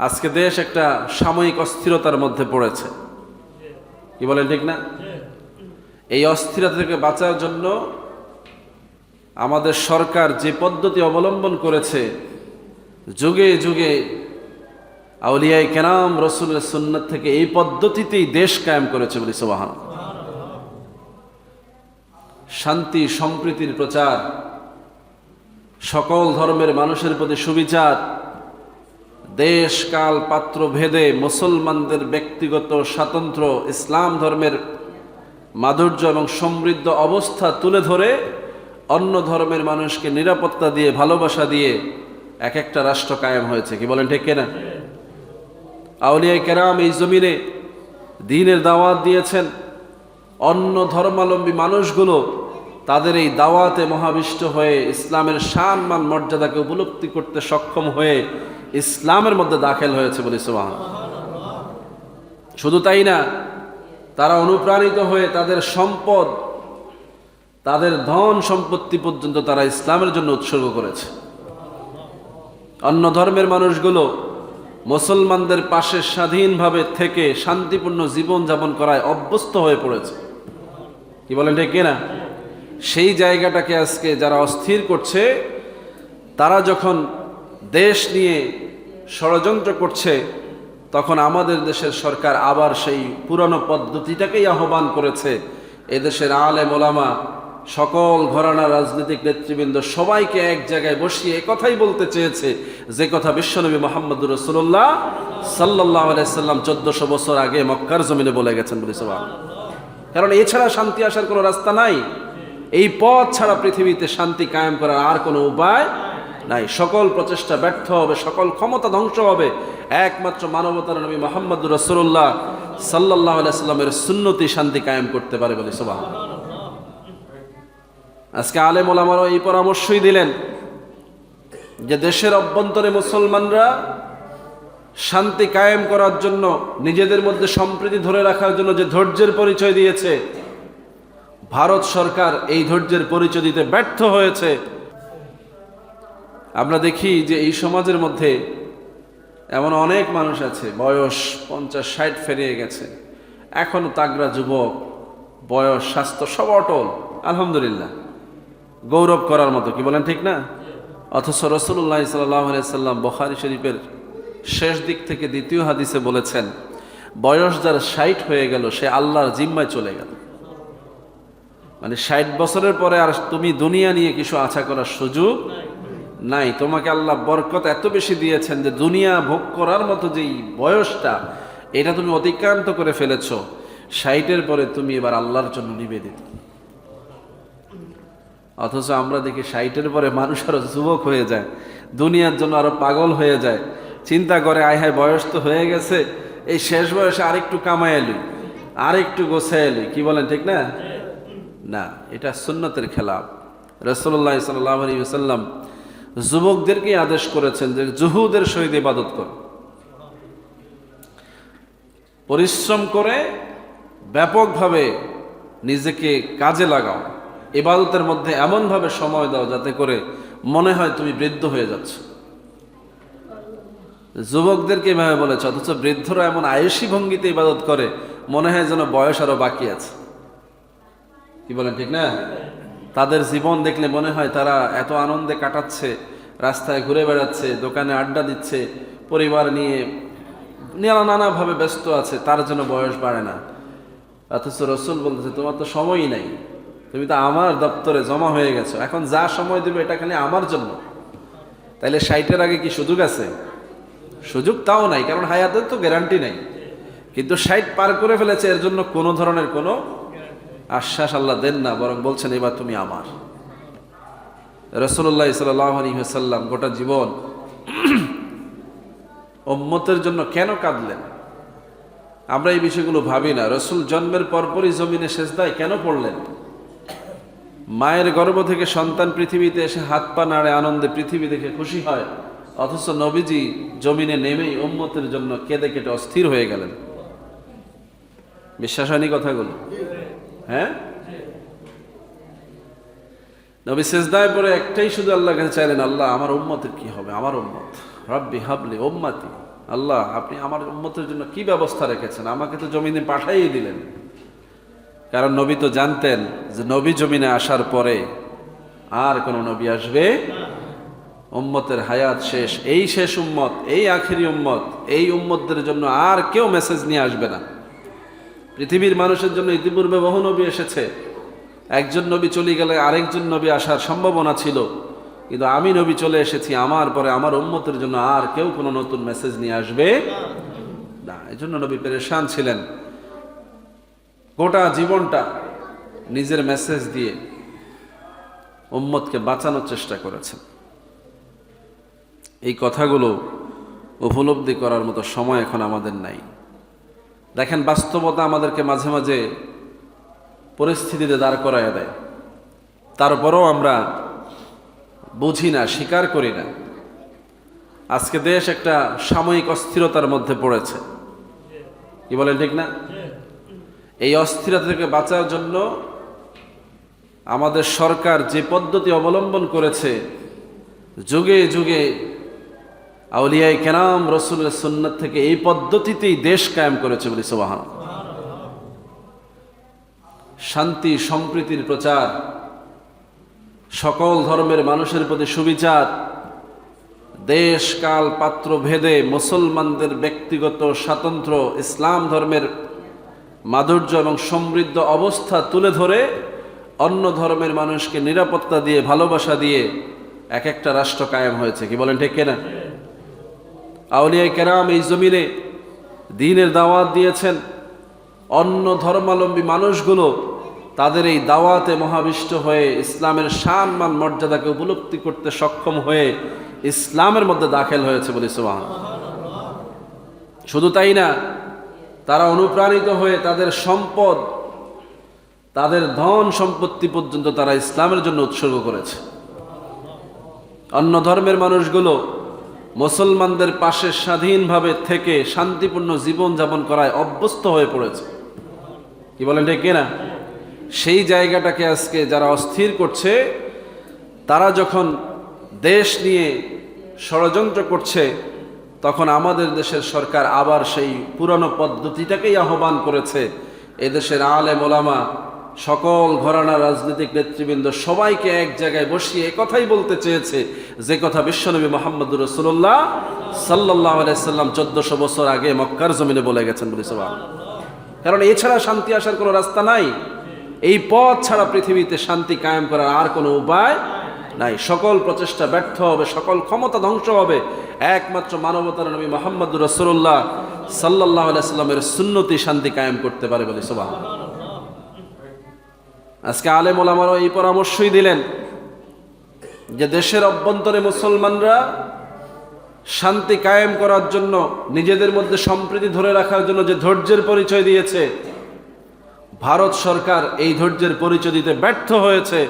আজকে দেশ একটা সাময়িক অস্থিরতার মধ্যে পড়েছে, কি বলেন ঠিক না? এই অস্থিরতা থেকে বাঁচার জন্য আমাদের সরকার যে পদ্ধতি অবলম্বন করেছে, যুগে যুগে আউলিয়ায়ে কেরাম রাসূলের সুন্নাত থেকে এই পদ্ধতিতেই দেশ কায়েম করেছে বলি সুবহানাল্লাহ। শান্তি সম্প্রীতির প্রচার, সকল ধর্মের মানুষের প্রতি সুবিচার, দেশ কাল পাত্র ভেদে মুসলমানদের ব্যক্তিগত স্বাতন্ত্র্য, ইসলাম ধর্মের মাধুর্য এবং সমৃদ্ধ অবস্থা তুলে ধরে অন্য ধর্মের মানুষকে নিরাপত্তা দিয়ে ভালোবাসা দিয়ে এক একটা রাষ্ট্র কায়েম হয়েছে, কি বলেন ঠিক কিনা? আউলিয়ায়ে কেরাম এই জমিনে দ্বীনের দাওয়াত দিয়েছেন। অন্য ধর্মাবলম্বী মানুষগুলো তাদের এই দাওয়াতে মহাবিষ্ট হয়ে ইসলামের শান মান মর্যাদাকে উপলব্ধি করতে সক্ষম হয়ে ইসলামের মধ্যে দাখিল হয়েছে বলি সুবহানাল্লাহ। শুধু তাই না, তারা অনুপ্রাণিত হয়ে তাদের সম্পদ, তাদের ধন সম্পত্তি পর্যন্ত তারা ইসলামের জন্য উৎসর্গ করেছে। অন্য ধর্মের মানুষগুলো মুসলমানদের পাশে স্বাধীনভাবে থেকে শান্তিপূর্ণ জীবন যাপন করায় অভ্যস্ত হয়ে পড়েছে, কি বলেন ঠিক কিনা? সেই জায়গাটাকে আজকে যারা অস্থির করছে, তারা যখন দেশ নিয়ে ষড়যন্ত্র করছে, তখন আমাদের দেশের সরকার আবার সেই পুরানো পদ্ধতিটাকেই আহ্বান করেছে। এদেশের আলেম ওলামা, সকল ঘরানার রাজনৈতিক নেতৃবৃন্দ সবাইকে এক জায়গায় বসিয়ে একথাই বলতে চেয়েছে যে কথা বিশ্বনবী মুহাম্মদুর রাসূলুল্লাহ সাল্লাল্লাহু আলাইহি সাল্লাম 1400 বছর আগে মক্কার জমিনে বলে গেছেন বলি সুবহানাল্লাহ। কারণ এছাড়া শান্তি আসার কোনো রাস্তা নাই। এই পথ ছাড়া পৃথিবীতে শান্তি কায়েম করার আর কোনো উপায় নাই। সকল প্রচেষ্টা ব্যর্থ হবে, সকল ক্ষমতা ধ্বংস হবে। একমাত্র মানবতার নবী মুহাম্মদুর রাসূলুল্লাহ সাল্লাল্লাহু আলাইহি সাল্লামের সুন্নতি শান্তি কায়েম করতে পারে বলি সুবহানাল্লাহ। আজকে আলেম ওলামারা এই পরামর্শই দিলেন যে দেশের অভ্যন্তরে মুসলমানরা শান্তি কায়েম করার জন্য, নিজেদের মধ্যে সম্প্রীতি ধরে রাখার জন্য যে ধৈর্যের পরিচয় দিয়েছে, ভারত সরকার এই ধৈর্যের পরিচয় দিতে ব্যর্থ হয়েছে। আমরা দেখি যে এই সমাজের মধ্যে এমন অনেক মানুষ আছে, বয়স 50-60 পেরিয়ে গেছে, এখনো তাগড়া যুবক, বয়স স্বাস্থ্য সব অটল, আলহামদুলিল্লাহ, গৌরব করার মতো, কি বলেন ঠিক না? অথচ রাসূলুল্লাহ সাল্লাল্লাহু আলাইহি সাল্লাম বুখারী শরীফের শেষ দিক থেকে দ্বিতীয় হাদিসে বলেছেন, বয়স যার 60 হয়ে গেল সে আল্লাহর জিম্মায় চলে গেল। মানে 60 বছরের পরে আর তুমি দুনিয়া নিয়ে কিছু আশা করার সুযোগ নাই। তোমাকে আল্লাহ বরকত এত বেশি দিয়েছেন যে দুনিয়া ভোগ করার মতো যেই বয়সটা, এটা তুমি অতিক্রান্ত করে ফেলেছো। 60-এর পরে তুমি এবার আল্লাহর জন্য নিবেদিত। অথচ আমরা দেখি 60-এর পরে মানুষ আরো যুবক হয়ে যায়, দুনিয়ার জন্য আরো পাগল হয়ে যায়, চিন্তা করে আয় হায় বয়স তো হয়ে গেছে, এই শেষ বয়সে আরেকটু কামাই এলি, আরেকটু গোছায় এলি, কি বলেন ঠিক না? না, এটা সুন্নতের খেলাফ। রাসূলুল্লাহ সাল্লাল্লাহু আলাইহি ওয়াসাল্লাম যুবকদেরকে আদেশ করেছেন যে জুহুদের সহিত ইবাদত করো, পরিশ্রম করে ব্যাপকভাবে নিজেকে কাজে লাগাও, ইবাদতের মধ্যে এমনভাবে সময় দাও যাতে করে মনে হয় তুমি বৃদ্ধ হয়ে যাচ্ছ। যুবকদেরকে এভাবে বলেছে, অথচ বৃদ্ধরা এমন আয়েশি ভঙ্গিতে ইবাদত করে মনে হয় যেন বয়স আরো বাকি আছে, কি বলেন ঠিক না? তাদের জীবন দেখলে মনে হয় তারা এত আনন্দে কাটাচ্ছে, রাস্তায় ঘুরে বেড়াচ্ছে, দোকানে আড্ডা দিচ্ছে, পরিবার নিয়ে নানাভাবে ব্যস্ত আছে, তার জন্য বয়স বাড়ে না। অথচ রাসূল বলতেছে তোমার তো সময়ই নাই, তুমি তো আমার দপ্তরে জমা হয়ে গেছো, এখন যা সময় দেবে এটা খালি আমার জন্য। তাইলে 60-এর আগে কি সুযোগ আছে? সুযোগ তাও নাই, কারণ হায়াতের তো গ্যারান্টি নাই। কিন্তু 60 পার করে ফেলেছে, এর জন্য কোনো ধরনের কোনো আশ্বাস আল্লাহ দেন না, বরং বলছেন এবার তুমি আমার। রাসূলুল্লাহ সাল্লাল্লাহু আলাইহি ওয়াসাল্লাম গোটা জীবন উম্মতের জন্য কেন কাঁদলেন? আমরা এই বিষয়গুলো ভাবি না। রাসূল জন্মের পরপরই জমিনে সেজদায় কেন পড়লেন? মায়ের গর্ভ থেকে সন্তান পৃথিবীতে এসে হাত পা নাড়ে আনন্দে পৃথিবী দেখে খুশি হয়, অথচ নবীজি জমিনে নেমেই উম্মতের জন্য কেঁদে কেটে অস্থির হয়ে গেলেন। বিশ্বাস হয়নি কথাগুলো? হ্যাঁ, নবী সেজদায় পড়ে একটাই শুধু আল্লাহর কাছে চাইলেন, আল্লাহ আমার উম্মতের কি হবে, আমার উম্মত, রব্বি হাবলি উম্মতি, আল্লাহ আপনি আমার উম্মতের জন্য কি ব্যবস্থা রেখেছেন, আমাকে তো জমিনে পাঠাইয়ে দিলেন। কারণ নবী তো জানতেন যে নবী জমিনে আসার পরে আর কোন নবী আসবে, উম্মতের হায়াত শেষ, এই শেষ উম্মত, এই আখেরি উম্মত, এই উম্মতদের জন্য আর কেউ মেসেজ নিয়ে আসবে না। পৃথিবীর মানুষের জন্য ইতিপূর্বে বহু নবী এসেছে, একজন নবী চলে গেলে আরেকজন নবী আসার সম্ভাবনা ছিল, কিন্তু আমি নবী চলে এসেছি, আমার পরে আমার উম্মতের জন্য আর কেউ কোনো নতুন মেসেজ নিয়ে আসবে না। এই জন্য নবী পেরেশান ছিলেন, গোটা জীবনটা নিজের মেসেজ দিয়ে উম্মতকে বাঁচানোর চেষ্টা করেছেন। এই কথাগুলো উপলব্ধি করার মতো সময় এখন আমাদের নাই। দেখেন, বাস্তবতা আমাদেরকে মাঝে মাঝে পরিস্থিতিতে দাঁড় করাইয়া দেয়, তারপরেও আমরা বুঝি না, স্বীকার করি না। আজকে দেশ একটা সাময়িক অস্থিরতার মধ্যে পড়েছে, কি বলেন ঠিক না? এই অস্থিরতা থেকে বাঁচার জন্য আমাদের সরকার যে পদ্ধতি অবলম্বন করেছে, যুগে যুগে আউলিয়ায়ে কেরাম রাসূলের সুন্নাত থেকে এই পদ্ধতিতেই দেশ কায়েম করেছে বলি সুবহানাল্লাহ। শান্তি সম্প্রীতির প্রচার, সকল ধর্মের মানুষের প্রতি সুবিচার, দেশ কাল পাত্র ভেদে মুসলমানদের ব্যক্তিগত স্বাতন্ত্র্য, ইসলাম ধর্মের মাধুর্য এবং সমৃদ্ধ অবস্থা তুলে ধরে অন্য ধর্মের মানুষকে নিরাপত্তা দিয়ে, ভালোবাসা দিয়ে এক একটা রাষ্ট্র কায়েম হয়েছে, কি বলেন ঠিক কিনা? আউলিয়ায়ে কেরাম এই জমিনে দ্বীনের দাওয়াত দিয়েছেন, অন্য ধর্মাবলম্বী মানুষগুলো তাদের এই দাওয়াতে মহাবিষ্ট হয়ে ইসলামের সম্মান মর্যাদাকে উপলব্ধি করতে সক্ষম হয়ে ইসলামের মধ্যে দাখিল হয়েছে বলি সুবহানাল্লাহ। শুধু তাই না, তারা অনুপ্রাণিত হয়ে তাদের সম্পদ, তাদের ধন সম্পত্তি পর্যন্ত তারা ইসলামের জন্য উৎসর্গ করেছে। অন্য ধর্মের মানুষগুলো মুসলমানদের পাশে স্বাধীনভাবে থেকে শান্তিপূর্ণ জীবন যাপন করায় অভ্যস্ত হয়ে পড়েছে, কি বলেন ঠিক কিনা? সেই জায়গাটাকে আজকে যারা অস্থির করছে, তারা যখন দেশ নিয়ে ষড়যন্ত্র করছে, তখন আমাদের দেশের সরকার আবার সেই পুরানো পদ্ধতিটাকেই আহ্বান করেছে। এদেশের আলেম ওলামা, সকল ঘরানার রাজনৈতিক নেতৃবৃন্দ সবাইকে এক জায়গায় বসিয়ে একথাই বলতে চেয়েছে যে কথা বিশ্বনবী মুহাম্মদুর রাসূলুল্লাহ সাল্লাল্লাহু আলাইহি সাল্লাম 1400 বছর আগে মক্কার জমিনে বলে গেছেন বলি সুবহানাল্লাহ। কারণ এছাড়া শান্তি আসার কোনো রাস্তা নাই, এই পথ ছাড়া পৃথিবীতে শান্তি কায়েম করার আর কোনো উপায় নাই। সকল প্রচেষ্টা ব্যর্থ হবে, সকল ক্ষমতা ধ্বংস হবে, একমাত্র মানবতার নবী মুহাম্মদুর রাসূলুল্লাহ সাল্লাল্লাহু আলাইহি সাল্লামের সুন্নতি শান্তি কায়েম করতে পারে বলি সুবহানাল্লাহ। আজকে আলেম ওলামারা এই পরামর্শই দিলেন যে দেশের অভ্যন্তরে মুসলমানরা শান্তি কায়েম করার জন্য, নিজেদের মধ্যে সম্প্রীতি ধরে রাখার জন্য যে ধৈর্যের পরিচয় দিয়েছে, ভারত সরকার এই ধৈর্যের পরিচয় দিতে ব্যর্থ হয়েছে।